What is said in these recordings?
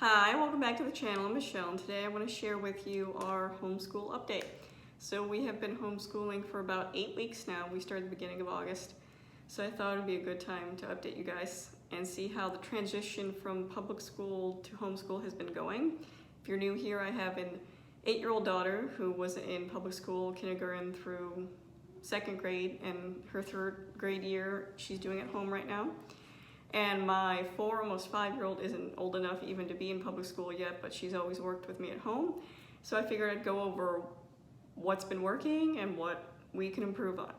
Hi, welcome back to the channel. I'm Michelle, and today I want to share with you our homeschool update. So we have been homeschooling for about 8 weeks now. We started the beginning of August. So I thought it would be a good time to update you guys and see how the transition from public school to homeschool has been going. If you're new here, I have an 8-year-old daughter who was in public school, kindergarten through 2nd grade, and her 3rd grade year she's doing at home right now. And my 4, almost 5-year-old isn't old enough even to be in public school yet, but she's always worked with me at home. So I figured I'd go over what's been working and what we can improve on.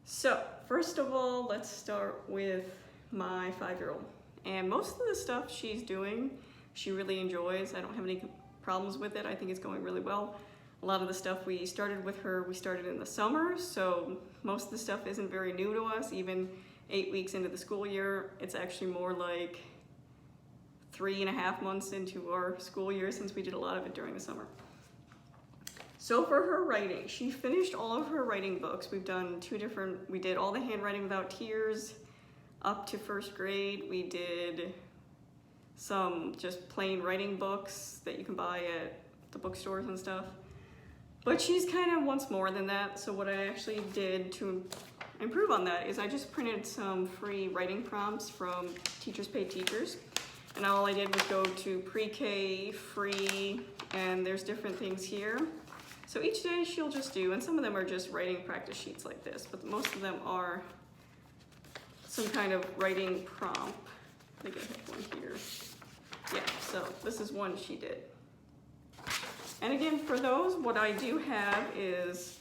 So first of all, let's start with my 5-year-old. And most of the stuff she's doing, she really enjoys. I don't have any problems with it. I think it's going really well. A lot of the stuff we started with her, we started in the summer, so most of the stuff isn't very new to us. Even 8 weeks into the school year, it's actually more like 3.5 months into our school year since we did a lot of it during the summer. So for her writing, she finished all of her writing books. We've done we did all the handwriting without tears up to 1st grade. We did some just plain writing books that you can buy at the bookstores and stuff. But she's kind of wants more than that, so what I actually did to improve on that is I just printed some free writing prompts from Teachers Pay Teachers, and all I did was go to pre-K, free, and there's different things here. So each day she'll just do, and some of them are just writing practice sheets like this, but most of them are some kind of writing prompt. I think I have one here. Yeah, so this is one she did. And again, for those, what I do have is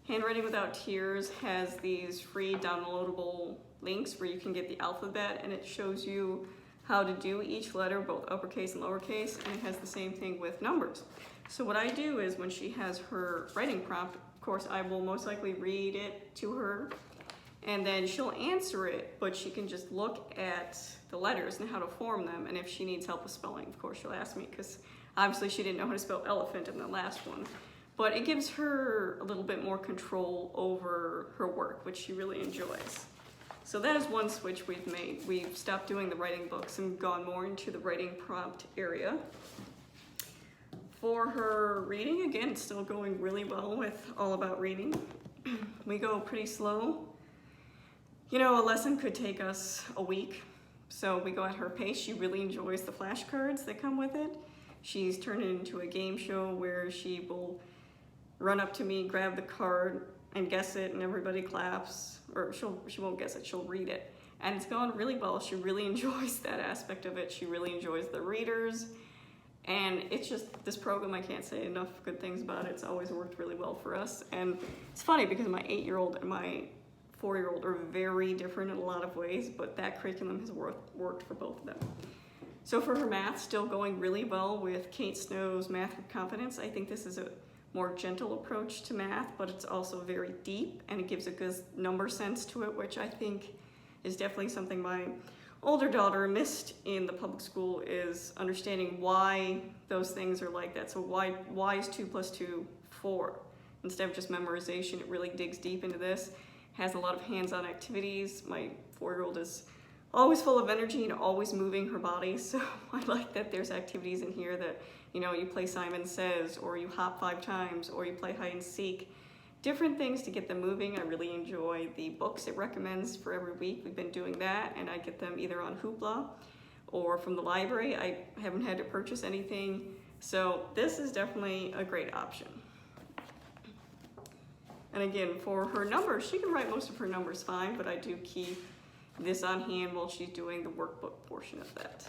Handwriting Without Tears has these free downloadable links where you can get the alphabet, and it shows you how to do each letter, both uppercase and lowercase, and it has the same thing with numbers. So what I do is when she has her writing prompt, of course I will most likely read it to her, and then she'll answer it, but she can just look at the letters and how to form them, and if she needs help with spelling, of course she'll ask me, because obviously she didn't know how to spell elephant in the last one. But it gives her a little bit more control over her work, which she really enjoys. So that is one switch we've made. We've stopped doing the writing books and gone more into the writing prompt area. For her reading, again, it's still going really well with All About Reading. We go pretty slow. You know, a lesson could take us a week, so we go at her pace. She really enjoys the flashcards that come with it. She's turned it into a game show where she will run up to me, grab the card, and guess it, and everybody claps. Or she won't guess it, she'll read it. And it's gone really well. She really enjoys that aspect of it. She really enjoys the readers. And it's just, this program, I can't say enough good things about it. It's always worked really well for us. And it's funny because my 8-year-old and my 4-year-old are very different in a lot of ways, but that curriculum has worked for both of them. So for her math, still going really well with Kate Snow's Math with Confidence. I think this is a more gentle approach to math, but it's also very deep, and it gives a good number sense to it, which I think is definitely something my older daughter missed in the public school, is understanding why those things are like that. So why is 2 + 2 4? Instead of just memorization, it really digs deep into this. Has a lot of hands-on activities. My 4-year-old is always full of energy and always moving her body, so I like that there's activities in here that, you know, you play Simon Says, or you hop 5 times, or you play hide and seek. Different things to get them moving. I really enjoy the books it recommends for every week. We've been doing that, and I get them either on Hoopla or from the library. I haven't had to purchase anything, so this is definitely a great option. And again, for her numbers, she can write most of her numbers fine, but I do keep this on hand while she's doing the workbook portion of that.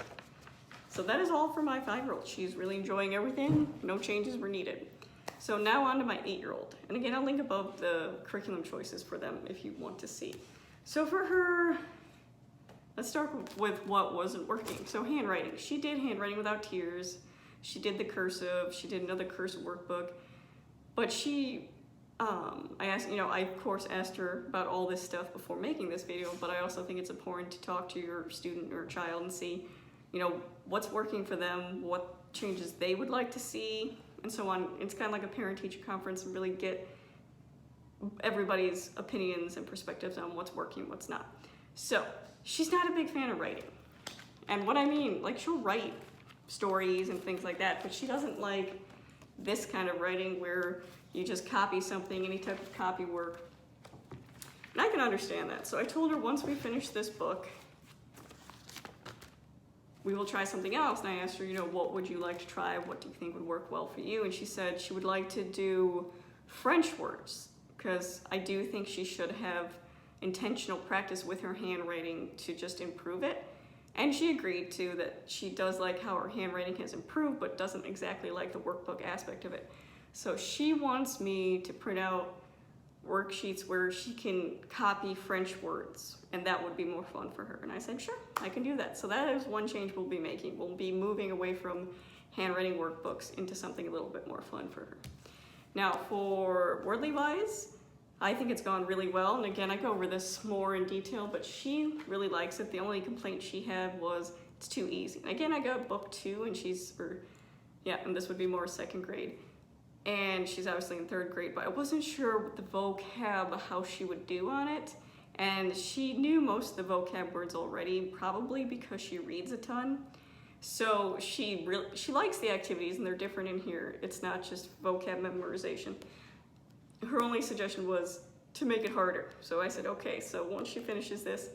So that is all for my 5-year-old. She's really enjoying everything. No changes were needed. So now on to my 8-year-old. And again, I'll link above the curriculum choices for them if you want to see. So for her, let's start with what wasn't working. So handwriting. She did Handwriting Without Tears. She did the cursive. She did another cursive workbook. But she I of course asked her about all this stuff before making this video, but I also think it's important to talk to your student or child and see, you know, what's working for them, what changes they would like to see, and so on. It's kind of like a parent-teacher conference, and really get everybody's opinions and perspectives on what's working, what's not. So she's not a big fan of writing. And what I mean, like, she'll write stories and things like that, but she doesn't like this kind of writing where you just copy something, any type of copy work. And I can understand that. So I told her once we finish this book, we will try something else. And I asked her, you know, what would you like to try? What do you think would work well for you? And she said she would like to do French words, because I do think she should have intentional practice with her handwriting to just improve it. And she agreed too that she does like how her handwriting has improved, but doesn't exactly like the workbook aspect of it. So she wants me to print out worksheets where she can copy French words, and that would be more fun for her. And I said, sure, I can do that. So that is one change we'll be making. We'll be moving away from handwriting workbooks into something a little bit more fun for her. Now for Wordly Wise, I think it's gone really well. And again, I go over this more in detail, but she really likes it. The only complaint she had was it's too easy. And again, I got book 2 and and this would be more second grade. And she's obviously in 3rd grade, but I wasn't sure what the vocab, how she would do on it. And she knew most of the vocab words already, probably because she reads a ton. So she likes the activities, and they're different in here. It's not just vocab memorization. Her only suggestion was to make it harder. So I said, okay, so once she finishes this,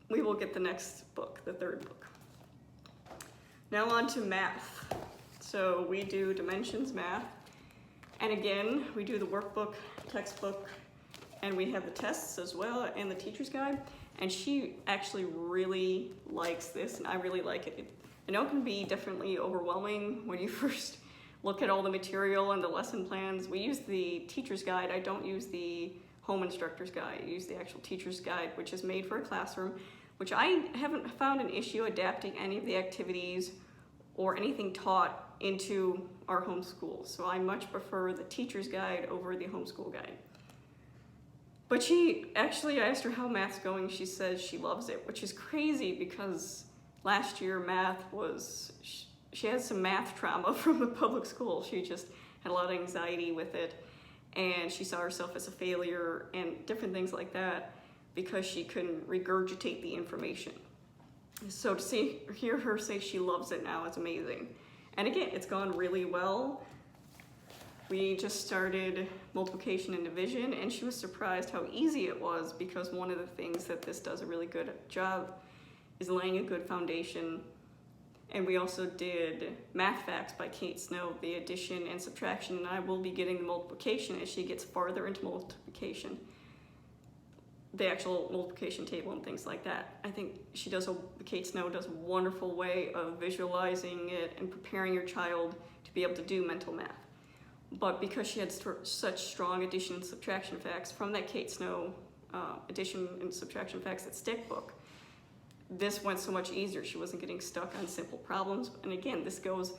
we will get the next book, the 3rd book. Now on to math. So we do dimensions math. And again, we do the workbook, textbook, and we have the tests as well, and the teacher's guide. And she actually really likes this, and I really like it. I know it can be definitely overwhelming when you first look at all the material and the lesson plans. We use the teacher's guide. I don't use the home instructor's guide. I use the actual teacher's guide, which is made for a classroom, which I haven't found an issue adapting any of the activities or anything taught into our homeschool. So I much prefer the teacher's guide over the homeschool guide. But I asked her how math's going. She says she loves it, which is crazy because last year she had some math trauma from the public school. She just had a lot of anxiety with it, and she saw herself as a failure and different things like that because she couldn't regurgitate the information. So to hear her say she loves it now is amazing. And again, it's gone really well. We just started multiplication and division, and she was surprised how easy it was, because one of the things that this does a really good job is laying a good foundation. And we also did Math Facts by Kate Snow, the addition and subtraction, and I will be getting the multiplication as she gets farther into multiplication, the actual multiplication table and things like that. I think Kate Snow does a wonderful way of visualizing it and preparing your child to be able to do mental math. But because she had such strong addition and subtraction facts from that Kate Snow addition and subtraction facts at Stick book, this went so much easier. She wasn't getting stuck on simple problems. And again, this goes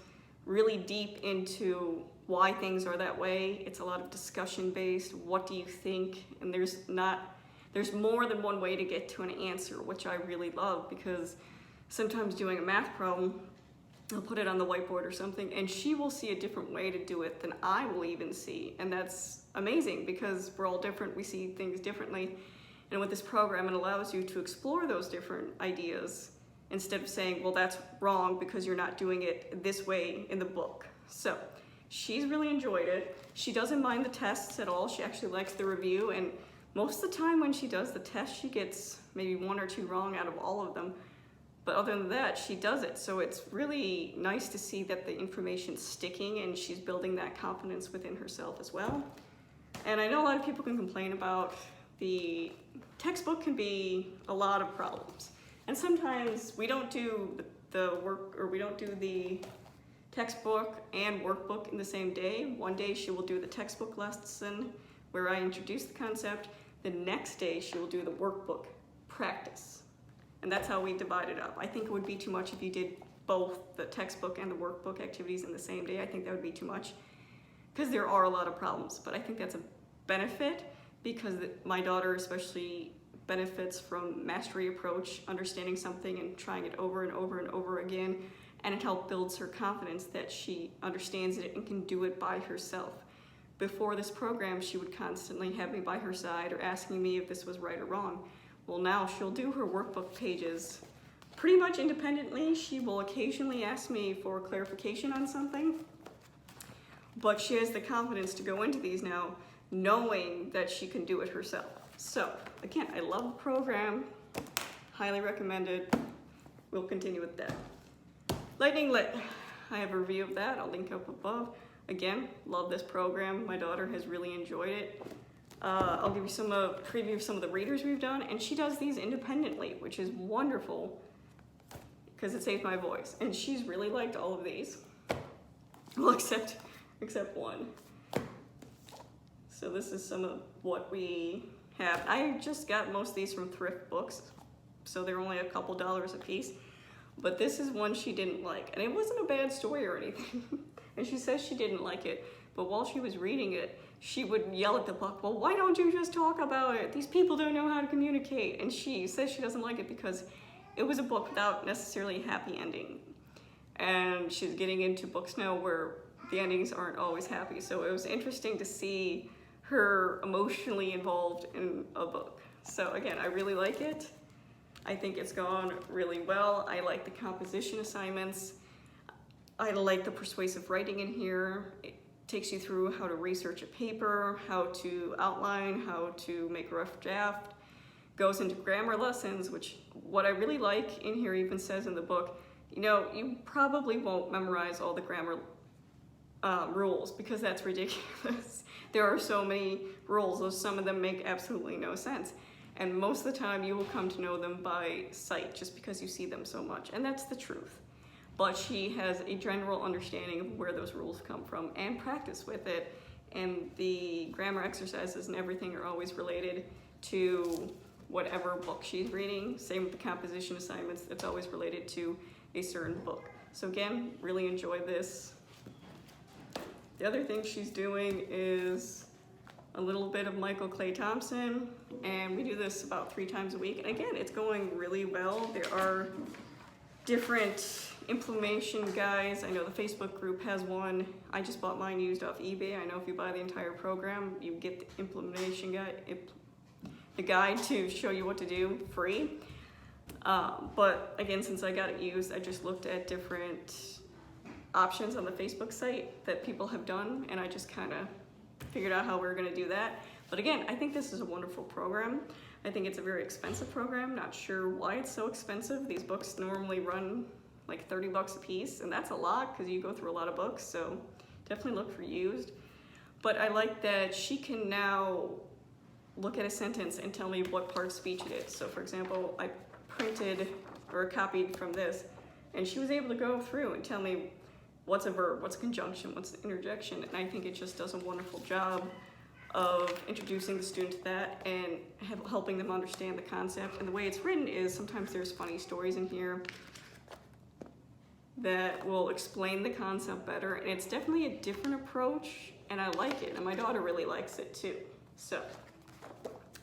really deep into why things are that way. It's a lot of discussion based. What do you think? And there's more than one way to get to an answer, which I really love, because sometimes doing a math problem, I'll put it on the whiteboard or something, and she will see a different way to do it than I will even see. And that's amazing because we're all different. We see things differently. And with this program, it allows you to explore those different ideas instead of saying, well, that's wrong because you're not doing it this way in the book. So she's really enjoyed it. She doesn't mind the tests at all. She actually likes the review. And most of the time when she does the test, she gets maybe 1 or 2 wrong out of all of them. But other than that, she does it. So it's really nice to see that the information's sticking and she's building that confidence within herself as well. And I know a lot of people can complain about the textbook can be a lot of problems. And sometimes we don't do the work, or we don't do the textbook and workbook in the same day. One day she will do the textbook lesson where I introduce the concept. The next day she will do the workbook practice. And that's how we divide it up. I think it would be too much if you did both the textbook and the workbook activities in the same day. I think that would be too much because there are a lot of problems. But I think that's a benefit because my daughter especially benefits from mastery approach, understanding something and trying it over and over and over again. And it helps builds her confidence that she understands it and can do it by herself. Before this program, she would constantly have me by her side or asking me if this was right or wrong. Well, now she'll do her workbook pages pretty much independently. She will occasionally ask me for clarification on something, but she has the confidence to go into these now, knowing that she can do it herself. So again, I love the program, highly recommended. We'll continue with that. Lightning Lit, I have a review of that, I'll link up above. Again, love this program, my daughter has really enjoyed it. I'll give you a preview of some of the readers we've done, and she does these independently, which is wonderful because it saves my voice. And she's really liked all of these, well, except one. So this is some of what we have. I just got most of these from thrift books, so they're only a couple dollars a piece. But this is one she didn't like, and it wasn't a bad story or anything. And she says she didn't like it, but while she was reading it, she would yell at the book, well, why don't you just talk about it? These people don't know how to communicate. And she says she doesn't like it because it was a book without necessarily a happy ending. And she's getting into books now where the endings aren't always happy. So it was interesting to see her emotionally involved in a book. So again, I really like it. I think it's gone really well. I like the composition assignments. I like the persuasive writing in here. It takes you through how to research a paper, how to outline, how to make a rough draft. Goes into grammar lessons, which what I really like in here even says in the book, you know, you probably won't memorize all the grammar rules because that's ridiculous. There are so many rules, though some of them make absolutely no sense. And most of the time you will come to know them by sight just because you see them so much, and that's the truth. But she has a general understanding of where those rules come from and practice with it. And the grammar exercises and everything are always related to whatever book she's reading. Same with the composition assignments, it's always related to a certain book. So again, really enjoy this. The other thing she's doing is a little bit of Michael Clay Thompson, and we do this about 3 times a week. And again, it's going really well. There are different implementation guides. I know the Facebook group has one. I just bought mine used off eBay. I know if you buy the entire program, you get the implementation guide, the guide to show you what to do free. But again, since I got it used, I just looked at different options on the Facebook site that people have done, and I just kind of figured out how we were going to do that. But again, I think this is a wonderful program. I think it's a very expensive program. Not sure why it's so expensive. These books normally run like 30 bucks a piece, and that's a lot because you go through a lot of books, so definitely look for used. But I like that she can now look at a sentence and tell me what part of speech it is. So for example, I printed or copied from this, and she was able to go through and tell me what's a verb, what's a conjunction, what's an interjection, and I think it just does a wonderful job of introducing the student to that and helping them understand the concept. And the way it's written is sometimes there's funny stories in here that will explain the concept better, and it's definitely a different approach, and I like it, and my daughter really likes it too. So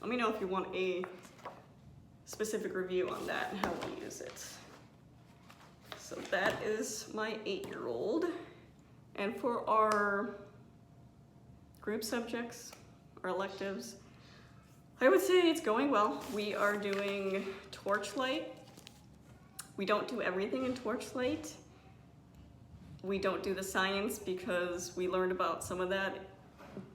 let me know if you want a specific review on that and how we use it. So that is my 8-year-old. And for our group subjects, our electives, I would say it's going well. We are doing Torchlight. We don't do everything in Torchlight. We don't do the science because we learned about some of that.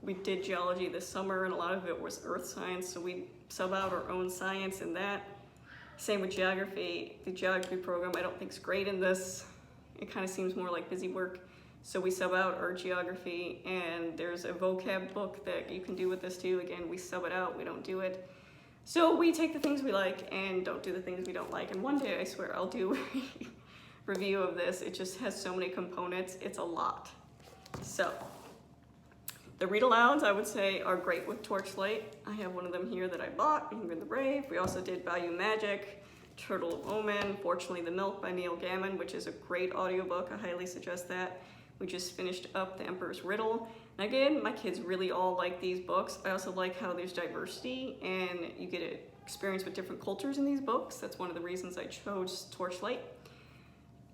We did geology this summer, and a lot of it was earth science, so we sub out our own science in that. Same with geography. The geography program I don't think is great in this. It kind of seems more like busy work. So we sub out our geography, and there's a vocab book that you can do with this too. Again, we sub it out, we don't do it. So we take the things we like and don't do the things we don't like. And one day, I swear, I'll do a review of this. It just has so many components, it's a lot. So the read alouds, I would say, are great with Torchlight. I have one of them here that I bought, Ingrid the Brave. We also did Value Magic, Turtle of Omen, Fortunately the Milk by Neil Gaiman, which is a great audiobook. I highly suggest that. We just finished up The Emperor's Riddle. And again, my kids really all like these books. I also like how there's diversity and you get to experience with different cultures in these books. That's one of the reasons I chose Torchlight.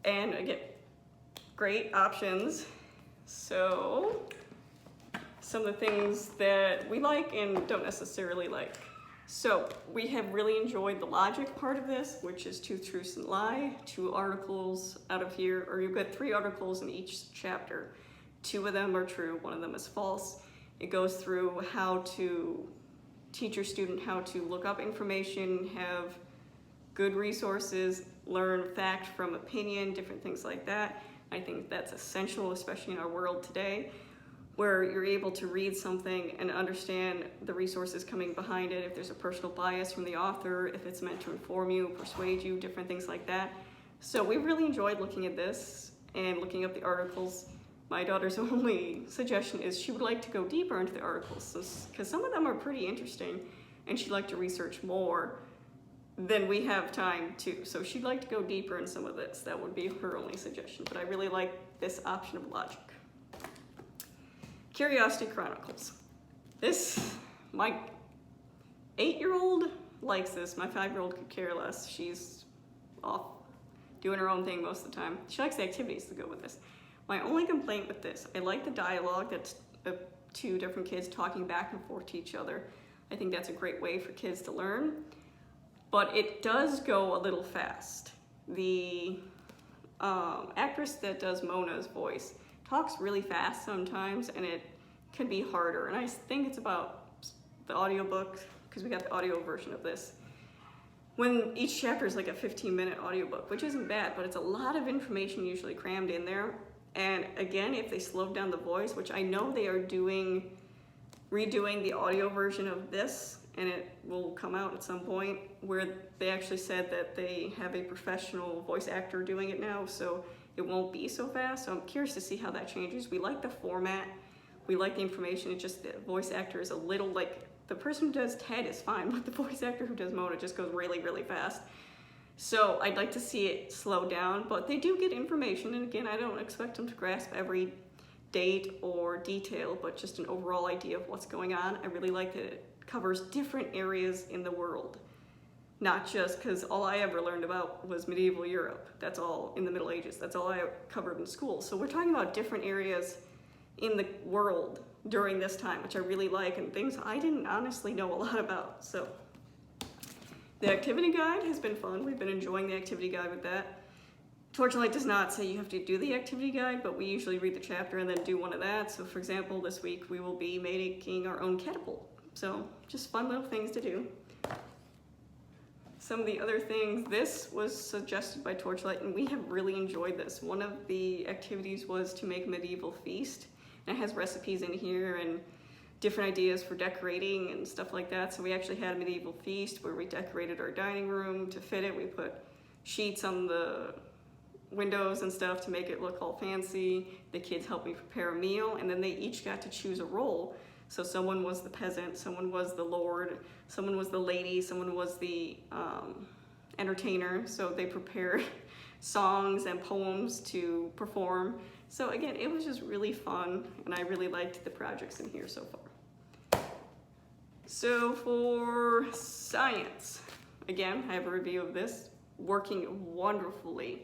And again, great options. So some of the things that we like and don't necessarily like. So we have really enjoyed the logic part of this, which is truth, truth, and lie. 2 articles out of here, or you've got 3 articles in each chapter. 2 of them are true, 1 of them is false. It goes through how to teach your student how to look up information, have good resources, learn fact from opinion, different things like that. I think that's essential, especially in our world today, where you're able to read something and understand the resources coming behind it, if there's a personal bias from the author, if it's meant to inform you, persuade you, different things like that. So we really enjoyed looking at this and looking up the articles. My daughter's only suggestion is she would like to go deeper into the articles, because some of them are pretty interesting and she'd like to research more than we have time to. So she'd like to go deeper in some of this. That would be her only suggestion, but I really like this option of logic. Curiosity Chronicles. This, my 8-year-old likes this. My 5-year-old could care less. She's off doing her own thing most of the time. She likes the activities that go with this. My only complaint with this, I like the dialogue that's 2 different kids talking back and forth to each other. I think that's a great way for kids to learn, but it does go a little fast. The actress that does Mona's voice talks really fast sometimes, and it can be harder. And I think it's about the audiobook, because we got the audio version of this. When each chapter is like a 15-minute audiobook, which isn't bad, but it's a lot of information usually crammed in there. And again, if they slowed down the voice, which I know they are redoing the audio version of this, and it will come out at some point, where they actually said that they have a professional voice actor doing it now, so it won't be so fast. So I'm curious to see how that changes. We like the format, we like the information, it's just the voice actor is a little, like, the person who does Ted is fine, but the voice actor who does Mona just goes really, really fast. So I'd like to see it slow down, but they do get information, and again, I don't expect them to grasp every date or detail, but just an overall idea of what's going on. I really like that it covers different areas in the world. Not just, because all I ever learned about was medieval Europe. That's all in the Middle Ages. That's all I covered in school. So we're talking about different areas in the world during this time, which I really like, and things I didn't honestly know a lot about. So the activity guide has been fun. We've been enjoying the activity guide with that. Torchlight does not say you have to do the activity guide, but we usually read the chapter and then do one of that. So for example, this week we will be making our own catapult. So just fun little things to do. Some of the other things, this was suggested by Torchlight, and we have really enjoyed this. One of the activities was to make a medieval feast, and it has recipes in here and different ideas for decorating and stuff like that. So we actually had a medieval feast where we decorated our dining room to fit it. We put sheets on the windows and stuff to make it look all fancy. The kids helped me prepare a meal, and then they each got to choose a role. So someone was the peasant, someone was the lord, someone was the lady, someone was the entertainer. So they prepared songs and poems to perform. So again, it was just really fun, and I really liked the projects in here so far. So for science, again, I have a review of this, working wonderfully.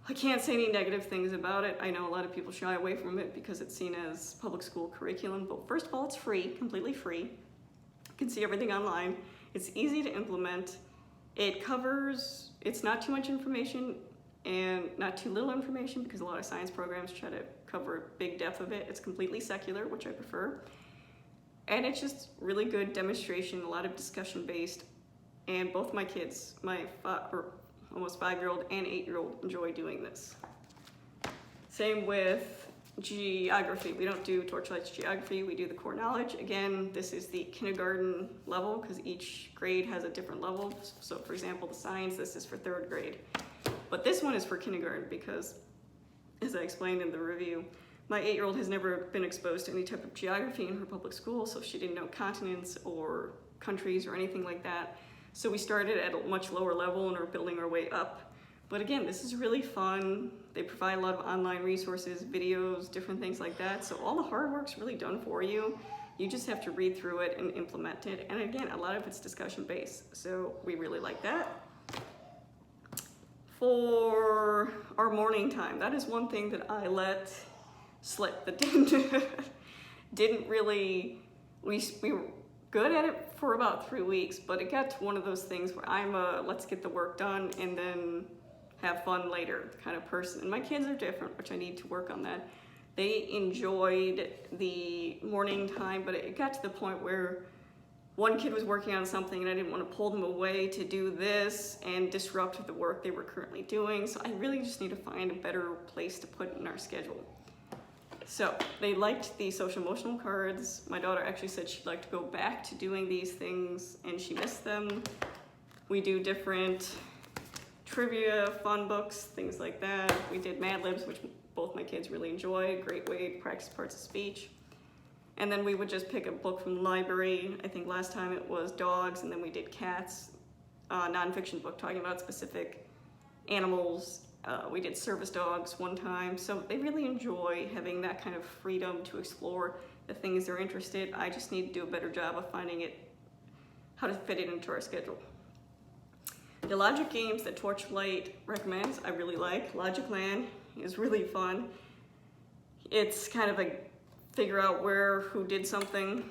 I can't say any negative things about it. I know a lot of people shy away from it because it's seen as public school curriculum, but first of all, it's free, completely free. You can see everything online. It's easy to implement. It covers, it's not too much information and not too little information, because a lot of science programs try to cover a big depth of it. It's completely secular, which I prefer. And it's just really good demonstration, a lot of discussion based. And both my kids, my almost 5-year-old and 8-year-old, enjoy doing this. Same with geography. We don't do Torchlight's geography, we do the core knowledge. Again, this is the kindergarten level, because each grade has a different level. So for example, the science, this is for 3rd grade. But this one is for kindergarten because, as I explained in the review, my 8-year-old has never been exposed to any type of geography in her public school, so she didn't know continents or countries or anything like that. So we started at a much lower level and are building our way up. But again, this is really fun. They provide a lot of online resources, videos, different things like that. So all the hard work's really done for you. You just have to read through it and implement it. And again, a lot of it's discussion based. So we really like that. For our morning time, that is one thing that I let slip, that didn't really, we were good at it for about 3 weeks, but it got to one of those things where I'm a let's get the work done and then have fun later kind of person. And my kids are different, which I need to work on that. They enjoyed the morning time, but it got to the point where one kid was working on something and I didn't want to pull them away to do this and disrupt the work they were currently doing. So I really just need to find a better place to put it in our schedule. So they liked the social emotional cards. My daughter actually said she'd like to go back to doing these things and she missed them. We do different trivia, fun books, things like that. We did Mad Libs, which both my kids really enjoyed. Great way to practice parts of speech. And then we would just pick a book from the library. I think last time it was dogs, and then we did cats, nonfiction book talking about specific animals. We did service dogs one time. So they really enjoy having that kind of freedom to explore the things they're interested. I just need to do a better job of finding how to fit it into our schedule. The logic games that Torchlight recommends, I really like. Logic Land is really fun. It's kind of a figure out who did something.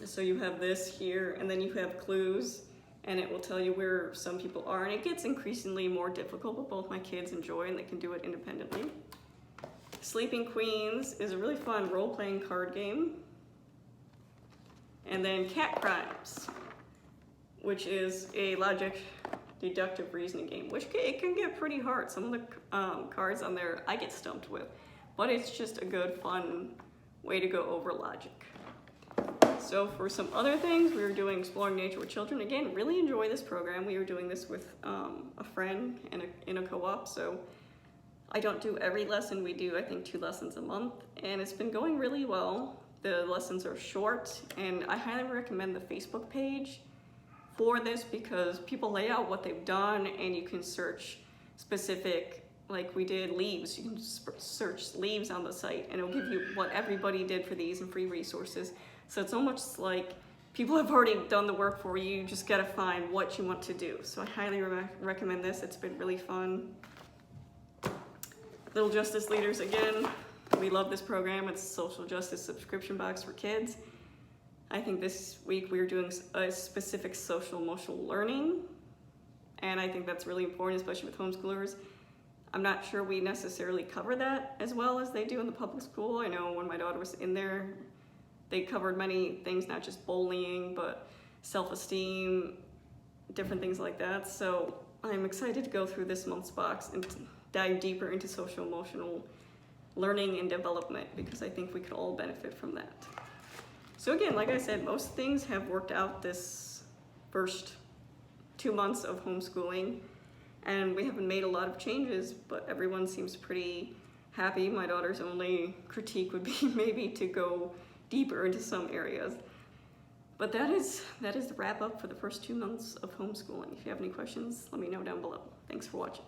So you have this here, and then you have clues, and it will tell you where some people are, and it gets increasingly more difficult, but both my kids enjoy and they can do it independently. Sleeping Queens is a really fun role-playing card game. And then Cat Crimes, which is a logic deductive reasoning game, which it can get pretty hard. Some of the cards on there I get stumped with, but it's just a good, fun way to go over logic. So for some other things, we were doing Exploring Nature with Children. Again, really enjoy this program. We were doing this with a friend in a co-op, so I don't do every lesson. We do, I think, 2 lessons a month, and it's been going really well. The lessons are short, and I highly recommend the Facebook page for this because people lay out what they've done, and you can search specific, like we did leaves. You can search leaves on the site, and it'll give you what everybody did for these and free resources. So it's almost like people have already done the work for you. You just gotta find what you want to do. So I highly recommend this. It's been really fun. Little Justice Leaders, again, we love this program. It's a social justice subscription box for kids. I think this week we are doing a specific social emotional learning, and I think that's really important, especially with homeschoolers. I'm not sure we necessarily cover that as well as they do in the public school. I know when my daughter was in there, they covered many things, not just bullying, but self-esteem, different things like that. So I'm excited to go through this month's box and dive deeper into social emotional learning and development because I think we could all benefit from that. So again, like I said, most things have worked out this first 2 months of homeschooling, and we haven't made a lot of changes, but everyone seems pretty happy. My daughter's only critique would be maybe to go deeper into some areas. But that is the wrap up for the first 2 months of homeschooling. If you have any questions, let me know down below. Thanks for watching.